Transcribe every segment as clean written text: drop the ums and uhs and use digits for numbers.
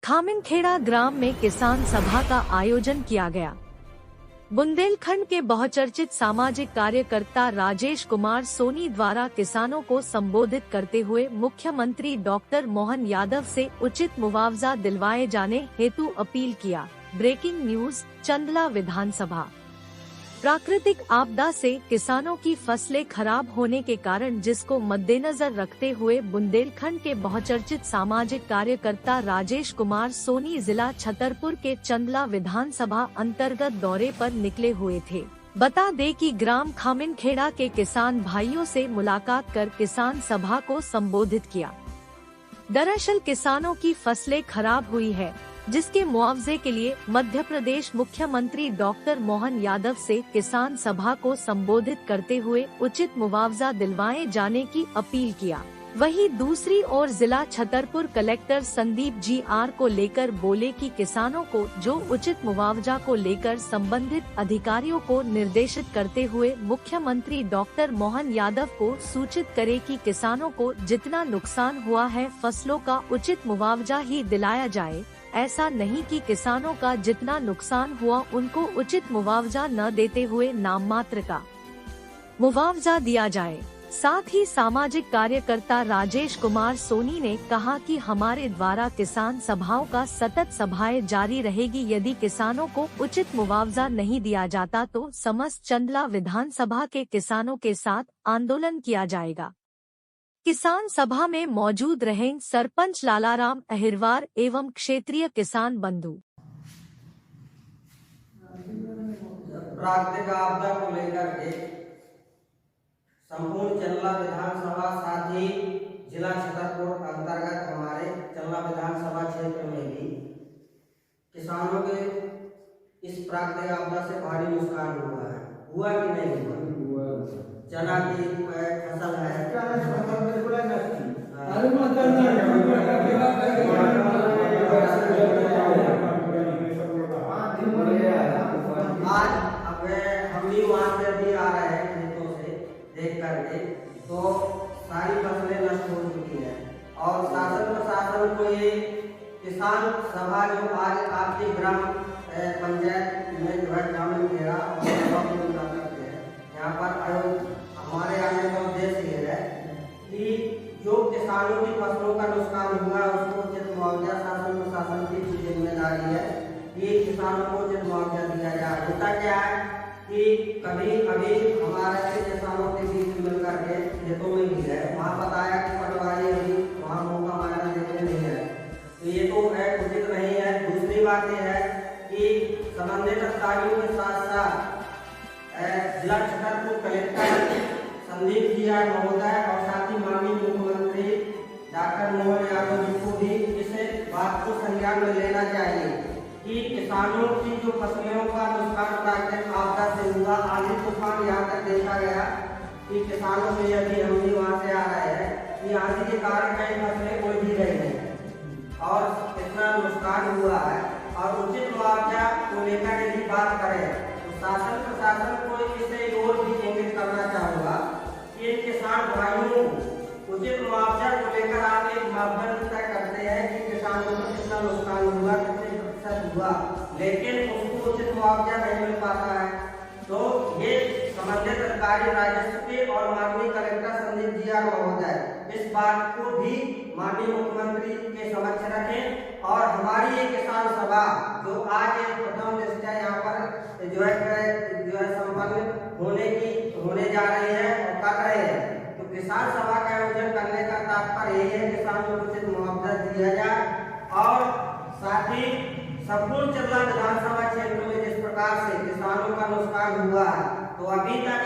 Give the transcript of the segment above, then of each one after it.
खामिनखेड़ा ग्राम में किसान सभा का आयोजन किया गया। बुंदेलखंड के बहुचर्चित सामाजिक कार्यकर्ता राजेश कुमार सोनी द्वारा किसानों को संबोधित करते हुए मुख्यमंत्री डॉक्टर मोहन यादव से उचित मुआवजा दिलवाए जाने हेतु अपील किया। ब्रेकिंग न्यूज, चंदला विधानसभा। प्राकृतिक आपदा से किसानों की फसलें खराब होने के कारण, जिसको मद्देनजर रखते हुए बुंदेलखंड के बहुचर्चित सामाजिक कार्यकर्ता राजेश कुमार सोनी जिला छतरपुर के चंदला विधानसभा अंतर्गत दौरे पर निकले हुए थे। बता दें कि ग्राम खामिनखेड़ा के किसान भाइयों से मुलाकात कर किसान सभा को संबोधित किया। दरअसल किसानों की फसलें खराब हुई है, जिसके मुआवजे के लिए मध्य प्रदेश मुख्यमंत्री डॉक्टर मोहन यादव से किसान सभा को संबोधित करते हुए उचित मुआवजा दिलवाए जाने की अपील किया। वहीं दूसरी ओर जिला छतरपुर कलेक्टर संदीप जी.आर. को लेकर बोले कि किसानों को जो उचित मुआवजा को लेकर संबंधित अधिकारियों को निर्देशित करते हुए मुख्यमंत्री डॉक्टर मोहन यादव को सूचित करे कि किसानों को जितना नुकसान हुआ है फसलों का उचित मुआवजा ही दिलाया जाए। ऐसा नहीं कि किसानों का जितना नुकसान हुआ उनको उचित मुआवजा न देते हुए नाम मात्र का मुआवजा दिया जाए। साथ ही सामाजिक कार्यकर्ता राजेश कुमार सोनी ने कहा कि हमारे द्वारा किसान सभाओं का सतत सभाएं जारी रहेगी। यदि किसानों को उचित मुआवजा नहीं दिया जाता तो समस्त चंदला विधानसभा के किसानों के साथ आंदोलन किया जाएगा। किसान सभा में मौजूद रहें सरपंच लालाराम अहिरवार एवं क्षेत्रीय किसान बंधु। प्राकृतिक आपदा को लेकर के संपूर्ण चंदला विधानसभा साथ ही जिला छतरपुर अंतर्गत हमारे चंदला विधानसभा क्षेत्र में भी किसानों के इस प्राकृतिक आपदा से भारी नुकसान हुआ कि नहीं हुआ? चना की फसल है, आज अब हम भी वहाँ से भी आ रहे हैं खेतों से देख करके, तो सारी फसलें नष्ट हो चुकी है। और शासन प्रशासन को ये किसान सभा जो आज आपके ग्राम पंचायत में जो है खामिनखेड़ा यहाँ पर हमारे आने का उद्देश्य ये है कि जो किसानों की फसलों का नुकसान हुआ है उसको उचित मुआवजा शासन प्रशासन की जिम्मेदारी है कि किसानों को उचित मुआवजा दिया जाए। होता क्या है कि कभी कभी हमारे किसानों के बीच मिलकर के खेतों में भी है, वहाँ बताया कि पटवारी अभी वहाँ मौका मायना देते नहीं है, तो ये तो उचित नहीं है। दूसरी बात यह है कि संबंधित अधिकारियों के साथ साथ जिला छतरपुर कलेक्टर संदीप जी.आर. महोदय और साथ ही माननीय मुख्यमंत्री डॉक्टर मोहन यादव जी को भी इस बात को संज्ञान में लेना चाहिए कि किसानों की जो फसलों का नुकसान प्राकृतिक आपदा से हुआ, आंधी तूफान यहाँ तक देखा गया कि किसानों से यदि हम भी वहाँ से आ रहे हैं कि आंधी के कारण कई फसलें उड़ भी रही हैं और इतना नुकसान हुआ है। और उचित मुआवजा को लेकर यदि बात करें तो शासन प्रशासन को इसे और भी इंगित करना चाहूँगा कि इन किसान भाइयों को उचित मुआवजा को लेकर आप एक मापदंड तय करते हैं कि किसानों को कितना नुकसान हुआ, कितने प्रतिशत हुआ, लेकिन उसको उचित मुआवजा नहीं मिल पाता है, तो ये संबंधित अधिकारी राजस्व के और माननीय कलेक्टर संदीप जी.आर. महोदय इस बात को भी माननीय मुख्यमंत्री के समक्ष रखें। और हमारी ये किसान सभा जो आज प्रथम दृष्टया यहाँ पर जो है संपन्न होने जा रही है और कर रहे हैं, तो किसान सभा का आयोजन करने का तात्पर्य यही है किसानों को उचित मुआवजा दिया जाए। और साथ ही संपूर्ण चंदला विधानसभा क्षेत्र में जिस प्रकार से किसानों का नुकसान हुआ है, तो अभी तक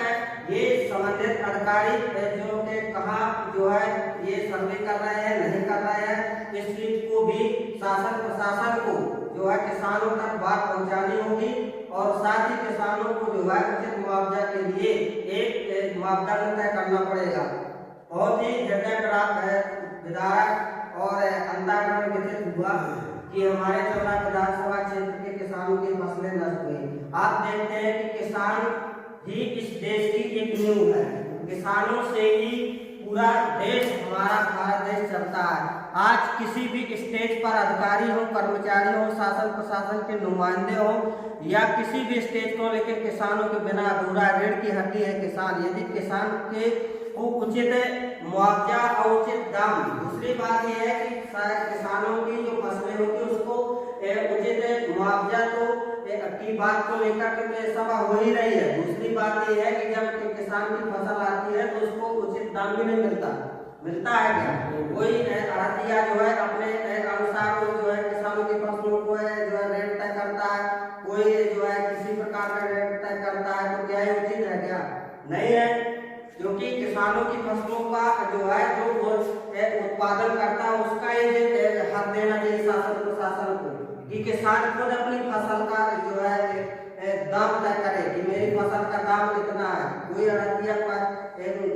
ये संबंधित अधिकारी जो के कहाँ जो है ये सर्वे कर रहे हैं नहीं कर रहे हैं, इस चीज को भी शासन प्रशासन को जो है किसानों तक बात पहुंचानी होगी। और साथ ही किसानों को जो है उचित मुआवजा के लिए एक मापदंड तय करना पड़ेगा। बहुत ही हृदय विधायक और अंतःकरण विकसित हुआ कि हमारे चंदला विधानसभा क्षेत्र के किसानों की फसलें नष्ट हुई। आप देखते हैं कि किसान ही इस देश की एक नींव है, किसानों से ही पूरा देश हमारा भारत देश चलता है। आज किसी भी स्टेज पर अधिकारी हो, कर्मचारी हो, शासन प्रशासन के नुमाइंदे हो या किसी भी स्टेज को लेकर किसानों के बिना अधूरा, रीढ़ की हड्डी है किसान। यदि किसान के को उचित मुआवजा और उचित दाम, दूसरी बात यह है कि किसानों की जो फसलें होती है उसको उचित मुआवजा तो की बात को लेकर के सभा हो ही रही है। दूसरी बात यह है कि जब किसान की फसल आती है तो उसको उचित दाम भी नहीं मिलता है क्या? कोई आड़तिया जो है अपने अनुसार जो है किसानों की फसलों को जो है रेट तय करता है, कोई जो है किसी प्रकार का रेट तय करता है, तो क्या ये उचित है क्या? नहीं है, क्योंकि किसानों की फसलों का जो है जो उत्पादन करता है उसका ये हक देना चाहिए शासन प्रशासन को कि किसान खुद अपनी फसल का जो है दाम तय करे कि मेरी फसल का दाम कितना है। कोई अड़तिया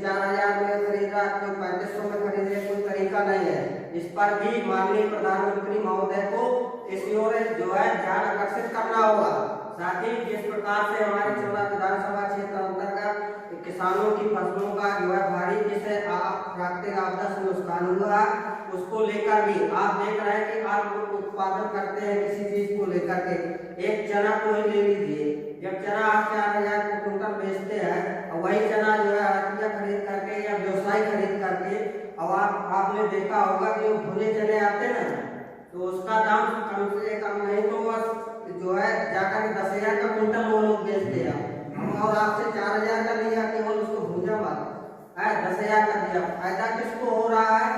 4,000 में खरीद रहा, कोई 3500 में खरीद रहा, कोई तरीका नहीं है। इस पर भी माननीय प्रधानमंत्री महोदय को इस ओर जो है ध्यान आकर्षित करना होगा। साथ ही जिस प्रकार से हमारे चंबा विधानसभा क्षेत्र अंतर्गत किसानों की फसलों का जो है भारी जिसे प्राकृतिक आपदा से नुकसान हुआ, उसको लेकर भी आप देख रहे हैं कि आप उत्पादन करते हैं किसी चीज को लेकर के। एक चना को ही ले लीजिए, जब चना आप 4,000 को कुंटल बेचते हैं और वही चना जो है आड़तिया खरीद करके या व्यवसायी खरीद करके, और आपने देखा होगा कि वो भुने चने आते हैं ना, तो उसका दाम कम से कम नहीं तो जो है जाकर 10,000 का कुंटल वो लोग बेचते हैं, और आपसे 4,000 का लिया केवल उसको भूजा मार 10,000 का दिया। फायदा किसको हो रहा है?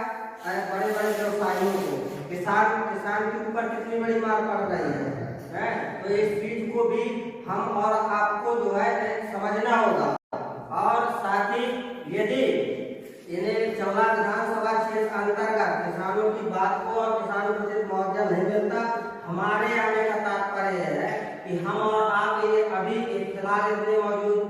बड़े बड़े व्यवसायियों को। किसान के ऊपर कितनी बड़ी मार पड़ रही है। तो इस चीज को भी हम और आपको जो है समझना होगा। और साथ ही यदि इन्हें चौला विधानसभा क्षेत्र अंतर्गत किसानों की बात को और किसानों को उचित मुआवजा नहीं मिलता, हमारे आने का तात्पर्य है कि हम और आप ये अभी फिलहाल इतने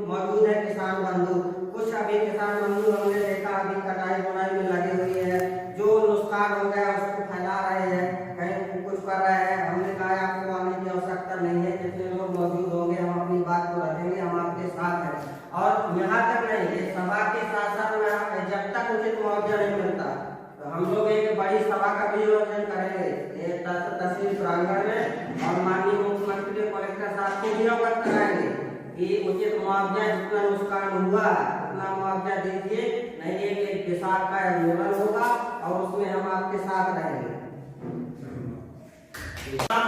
मौजूद है किसान बंधु। कुछ अभी किसान बंधु हमने देखा अभी कटाई बुनाई में लगे हुए हैं, जो नुकसान हो गया उसको फैला रहे हैं, कहीं कुछ कर रहे हैं। हमने कहा आपको आने की आवश्यकता नहीं है, जितने लोग मौजूद होंगे हम अपनी बात को रखेंगे, हम आपके साथ हैं। और यहाँ तक नहीं, ये सभा के साथ साथ में जब तक उचित मुआवजा नहीं मिलता तो हम लोग एक बड़ी सभा का भी आयोजन करेंगे तहसील प्रांगण में, और माननीय मुख्यमंत्री कलेक्टर साहब को भी अवगत कराएंगे कि उचित मुआवजा जितना नुकसान हुआ उतना मुआवजा दीजिए, नहीं एक विशाल का आंदोलन होगा और उसमें हम आपके साथ रहेंगे। क्या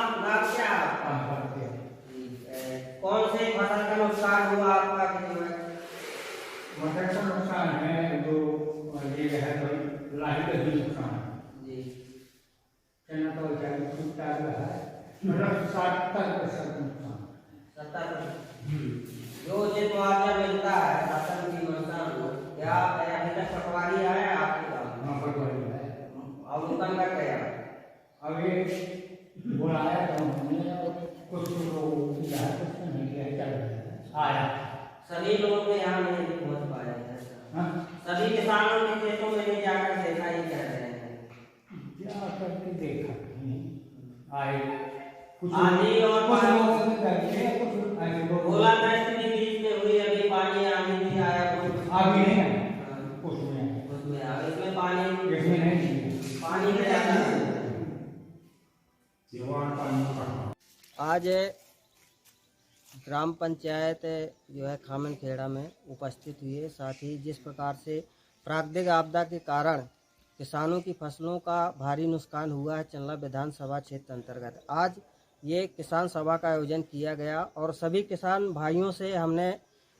कौन से फसल का नुकसान हुआ आपका? मटर का नुकसान है, जो ये है भाई लाही का भी नुकसान जी। चना तो बेचारा टूटा हुआ है, मतलब 70% नुकसान। 70% जो उचित मुआवजा मिलता है शासन की नुकसान को, क्या अभी तक पटवारी आया आपके गाँव? हाँ पटवारी है, और उनका क्या किया? अभी बुलाया तो हमने कुछ लोग नहीं किया, आया सभी लोगों के यहाँ नहीं पहुँच पाए हैं। सभी किसानों के खेतों में नहीं जाकर देखा, ही कह रहे हैं क्या करके देखा आए कुछ आंधी और कुछ ओलावृष्टि भी बीच में हुई, अभी पानी आंधी भी आया, अभी नहीं आया, उसमें आया, इसमें पानी इसमें नहीं पानी में जाता है। आज ग्राम पंचायत जो है खामनखेड़ा में उपस्थित हुई है। साथ ही जिस प्रकार से प्राकृतिक आपदा के कारण किसानों की फसलों का भारी नुकसान हुआ है चंबा विधानसभा क्षेत्र अंतर्गत, आज ये किसान सभा का आयोजन किया गया और सभी किसान भाइयों से हमने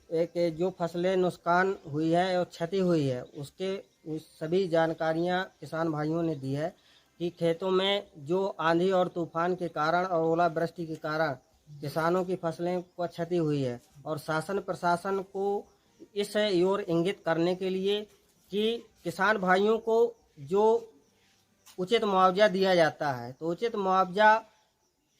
एक जो फसलें नुकसान हुई है और क्षति हुई है उसके सभी जानकारियां किसान भाइयों ने दी है कि खेतों में जो आंधी और तूफान के कारण और ओलावृष्टि के कारण किसानों की फसलें को क्षति हुई है, और शासन प्रशासन को इस ओर इंगित करने के लिए कि किसान भाइयों को जो उचित मुआवजा दिया जाता है, तो उचित मुआवजा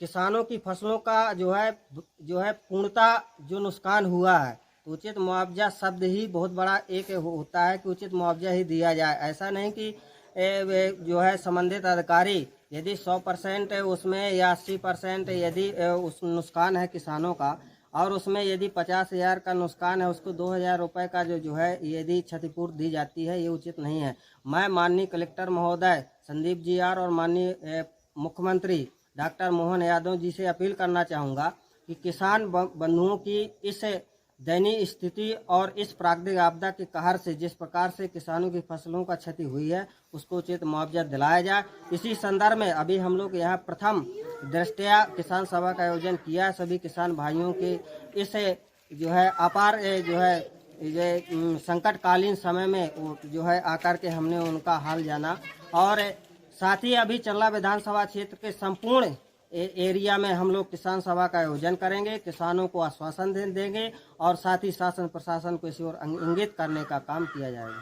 किसानों की फसलों का जो है पूर्णतः जो नुकसान हुआ है, तो उचित मुआवजा शब्द ही बहुत बड़ा एक होता है कि उचित मुआवजा ही दिया जाए। ऐसा नहीं कि जो है संबंधित अधिकारी यदि 100% उसमें या 80% यदि उस नुकसान है किसानों का, और उसमें यदि 50,000 का नुकसान है उसको 2,000 रुपये का जो है यदि क्षतिपूर्ति दी जाती है, ये उचित नहीं है। मैं माननीय कलेक्टर महोदय संदीप जी आर और माननीय मुख्यमंत्री डॉक्टर मोहन यादव जी से अपील करना चाहूँगा कि किसान बंधुओं की इस दयनीय स्थिति और इस प्राकृतिक आपदा के कहर से जिस प्रकार से किसानों की फसलों का क्षति हुई है उसको उचित मुआवजा दिलाया जाए। इसी संदर्भ में अभी हम लोग यहाँ प्रथम दृष्टया किसान सभा का आयोजन किया। सभी किसान भाइयों के इस जो है अपार जो है ये संकटकालीन समय में जो है आकर के हमने उनका हाल जाना और साथ ही अभी चल्ला विधानसभा क्षेत्र के संपूर्ण एरिया में हम लोग किसान सभा का आयोजन करेंगे, किसानों को आश्वासन देंगे और साथ ही शासन प्रशासन को इसी ओर इंगित करने का काम किया जाएगा।